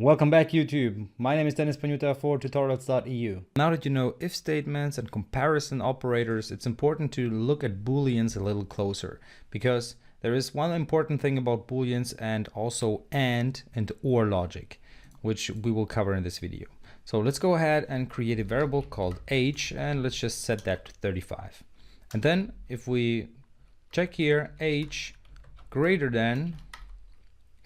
Welcome back YouTube. My name is Dennis Panuta for tutorials.eu. Now that you know if statements and comparison operators, it's important to look at Booleans a little closer, because there is one important thing about Booleans and also and or logic, which we will cover in this video. So let's go ahead and create a variable called age, and let's just set that to 35. And then if we check here, age greater than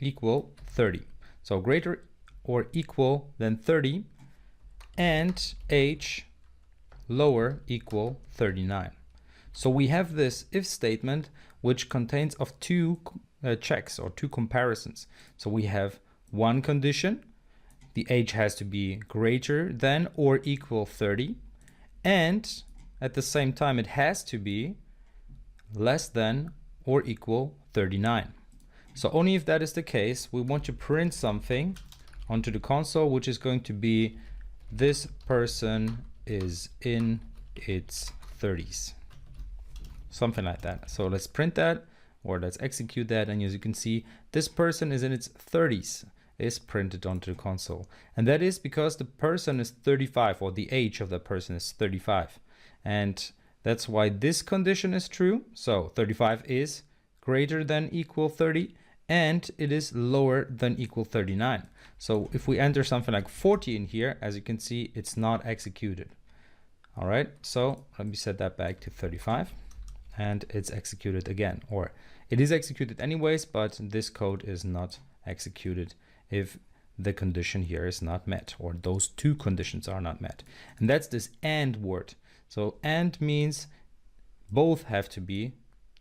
equal 30. So greater or equal than 30 and age lower equal 39. So we have this if statement which contains of two checks or two comparisons. So we have one condition, the age has to be greater than or equal 30, and at the same time it has to be less than or equal 39. So only if that is the case, we want to print something onto the console, which is going to be this person is in its 30s. Something like that. So let's print that, or let's execute that, and as you can see, this person is in its 30s is printed onto the console. And that is because the person is 35, or the age of the person is 35. And that's why this condition is true. So 35 is greater than equal 30, and it is lower than equal 39. So if we enter something like 40 in here, as you can see, it's not executed. All right, so let me set that back to 35, and it's executed again, or it is executed anyways, but this code is not executed if the condition here is not met, or those two conditions are not met. And that's this and word. So and means both have to be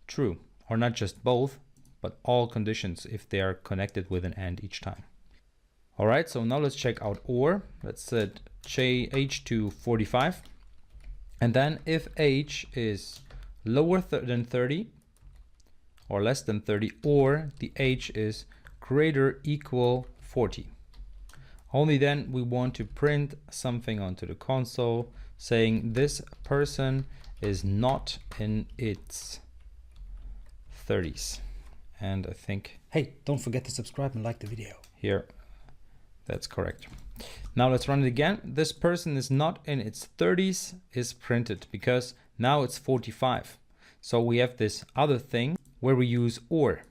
true, or not just both, but all conditions if they are connected with an and each time. All right, so now let's check out or. Let's set age to 45. And then if age is lower than 30 or less than 30, or the age is greater equal 40. Only then we want to print something onto the console saying this person is not in its 30s. And I think, hey, don't forget to subscribe and like the video. Here, that's correct. Now let's run it again. This person is not in its 30s is printed because now it's 45. So we have this other thing where we use or,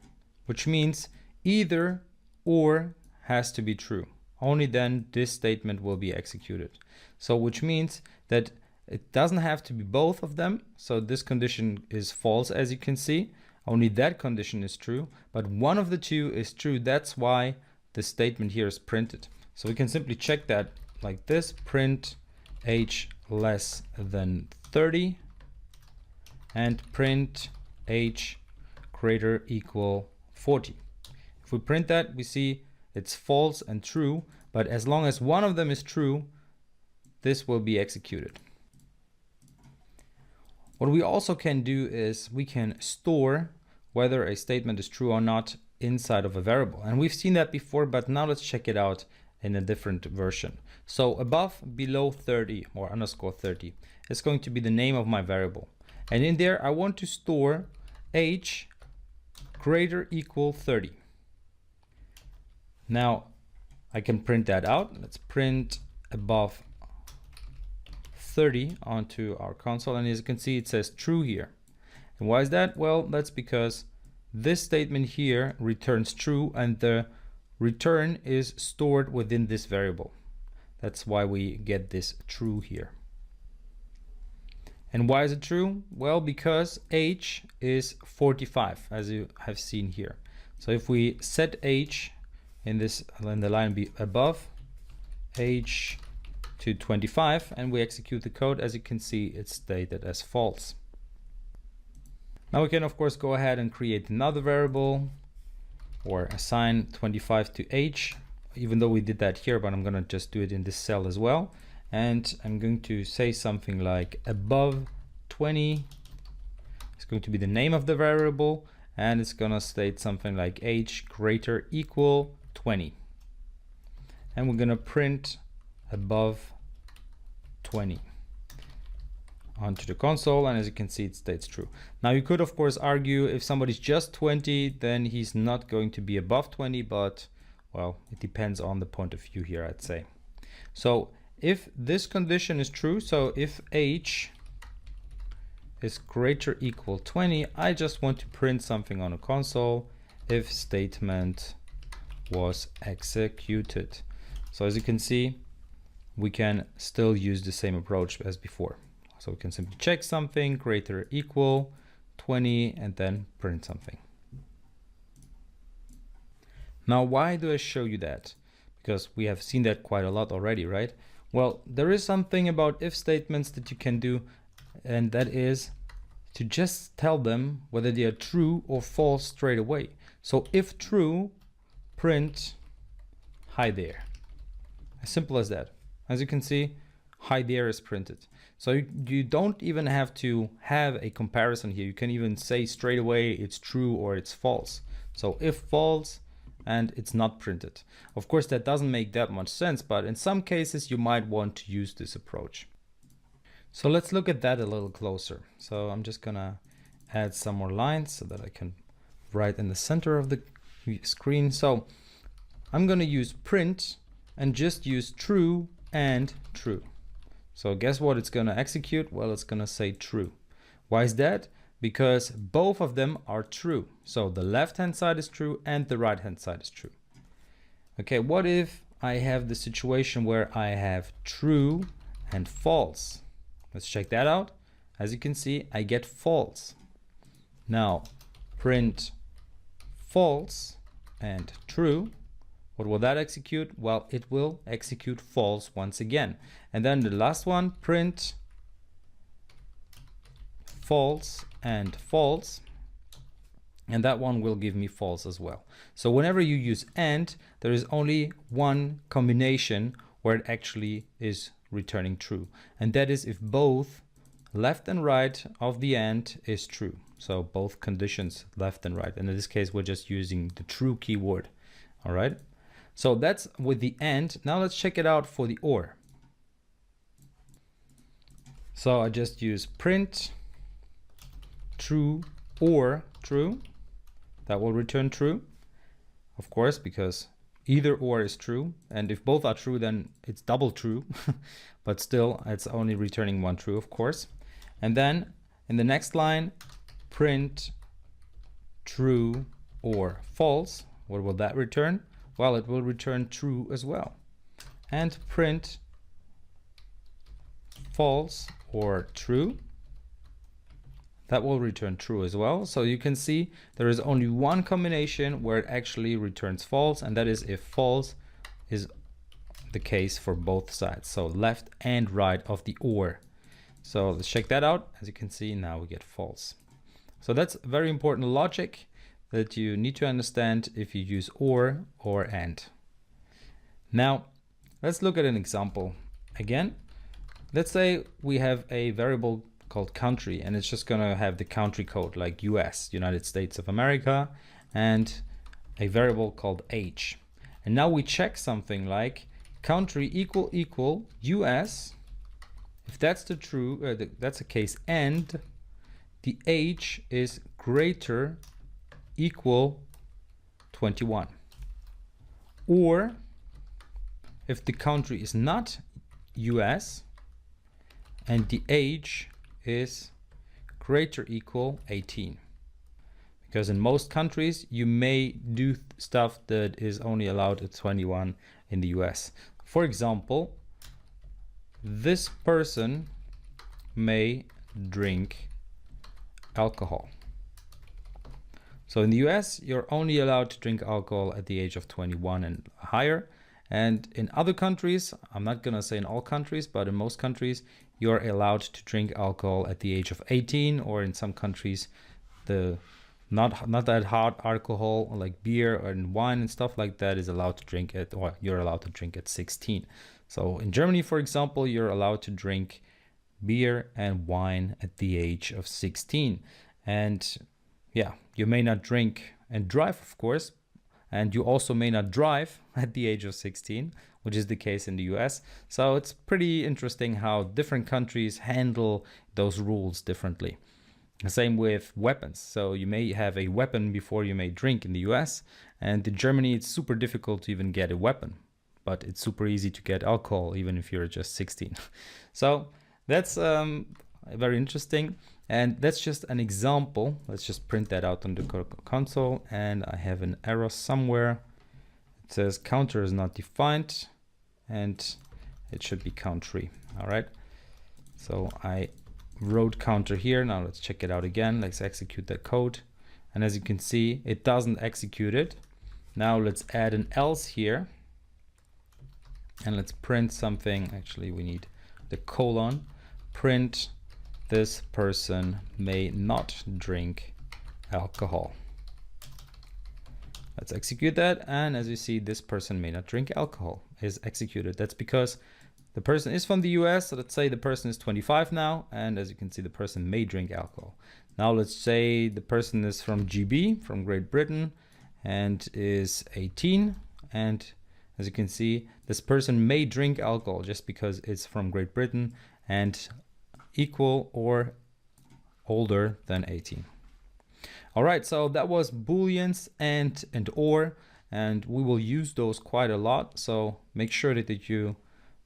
which means either or has to be true. Only then this statement will be executed. So which means that it doesn't have to be both of them. So this condition is false, as you can see. Only that condition is true, but one of the two is true. That's why the statement here is printed. So we can simply check that like this: print age less than 30 and print age greater equal 40. If we print that, we see it's false and true, but as long as one of them is true, this will be executed. What we also can do is we can store whether a statement is true or not inside of a variable. And we've seen that before, but now let's check it out in a different version. So above, below 30 or underscore 30 is going to be the name of my variable. And in there, I want to store age greater equal 30. Now I can print that out. Let's print above 30 onto our console, and as you can see, it says true here. And why is that? Well, that's because this statement here returns true, and the return is stored within this variable. That's why we get this true here. And why is it true? Well, because age is 45, as you have seen here. So if we set age in the line be above age to 25 and we execute the code, as you can see, it's stated as false. Now we can of course go ahead and create another variable or assign 25 to age, even though we did that here, but I'm gonna just do it in this cell as well. And I'm going to say something like above 20. It's going to be the name of the variable, and it's gonna state something like age greater equal 20. And we're gonna print above 20 onto the console, and as you can see, it states true. Now you could of course argue if somebody's just 20, then he's not going to be above 20, but Well, it depends on the point of view here, I'd say. So if this condition is true, so if age is greater equal 20, I just want to print something on a console. If statement was executed. So as you can see, we can still use the same approach as before. So we can simply check something greater equal 20 and then print something. Now, why do I show you that? Because we have seen that quite a lot already, right? Well, there is something about if statements that you can do, and that is to just tell them whether they are true or false straight away. So if true, print hi there. As simple as that. As you can see, hi there is printed. So you don't even have to have a comparison here. You can even say straight away it's true or it's false. So if false, and it's not printed. Of course, that doesn't make that much sense, but in some cases you might want to use this approach. So let's look at that a little closer. So I'm just gonna add some more lines so that I can write in the center of the screen. So I'm gonna use print and just use true and true. So guess what it's gonna execute? Well, it's gonna say true. Why is that? Because both of them are true. So the left-hand side is true and the right-hand side is true. Okay, what if I have the situation where I have true and false? Let's check that out. As you can see, I get false. Now, print false and true. What will that execute? Well, it will execute false once again. And then the last one, print false and false, and that one will give me false as well. So whenever you use AND, there is only one combination where it actually is returning true, and that is if both left and right of the AND is true. So both conditions, left and right, and in this case we're just using the true keyword. All right, so that's with the AND. Now let's check it out for the OR. So I just use print true or true. That will return true, of course, because either or is true, and if both are true then it's double true. But still it's only returning one true, of course. And then in the next line, print true or false. What will that return? Well, it will return true as well. And print false or true. That will return true as well. So you can see there is only one combination where it actually returns false, and that is if false is the case for both sides. So left and right of the OR. So let's check that out. As you can see, now we get false. So that's very important logic that you need to understand if you use or AND. Now, let's look at an example again. Let's say we have a variable called country, and it's just gonna have the country code like US, United States of America, and a variable called age. And now we check something like country equal US. If that's the true, that's the case, and the age is greater equal 21. Or if the country is not US and the age is greater equal 18. Because in most countries you may do stuff that is only allowed at 21 in the US. For example, this person may drink alcohol. So in the US, you're only allowed to drink alcohol at the age of 21 and higher. And in other countries, I'm not gonna say in all countries, but in most countries, you're allowed to drink alcohol at the age of 18, or in some countries, the not that hard alcohol like beer and wine and stuff like that is allowed to drink at, or you're allowed to drink at 16. So in Germany, for example, you're allowed to drink beer and wine at the age of 16. And yeah, you may not drink and drive, of course, and you also may not drive at the age of 16, which is the case in the US. So it's pretty interesting how different countries handle those rules differently. Same with weapons. So you may have a weapon before you may drink in the US, and in Germany it's super difficult to even get a weapon, but it's super easy to get alcohol even if you're just 16. So that's very interesting, and that's just an example. Let's just print that out on the console, and I have an error somewhere. It says counter is not defined, and it should be count 3. All right, so I wrote counter here. Now let's check it out again. Let's execute that code, and as you can see, it doesn't execute it. Now let's add an else here, and let's print something. Actually, we need the colon. Print this person may not drink alcohol. Let's execute that, and as you see, this person may not drink alcohol is executed. That's because the person is from the US, so let's say the person is 25 now, and as you can see, the person may drink alcohol. Now let's say the person is from GB, from Great Britain, and is 18, and as you can see, this person may drink alcohol just because it's from Great Britain and equal or older than 18. All right, so that was Booleans and or, and we will use those quite a lot. So make sure that you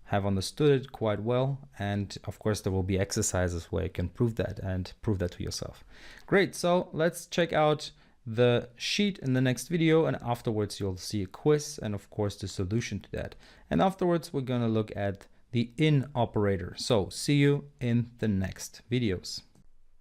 have understood it quite well, and of course there will be exercises where you can prove that and prove that to yourself. Great, so let's check out the sheet in the next video, and afterwards you'll see a quiz and of course the solution to that. And afterwards we're going to look at the in operator. So see you in the next videos.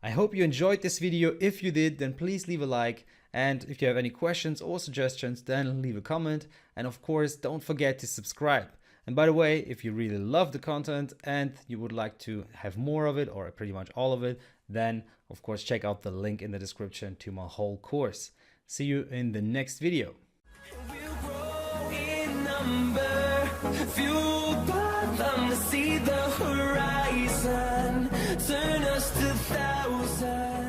I hope you enjoyed this video. If you did, then please leave a like, and if you have any questions or suggestions, then leave a comment, and of course don't forget to subscribe. And by the way, if you really love the content and you would like to have more of it, or pretty much all of it, then of course check out the link in the description to my whole course. See you in the next video. We'll grow in number, fueled by them to see the horizon, turn us to thousands.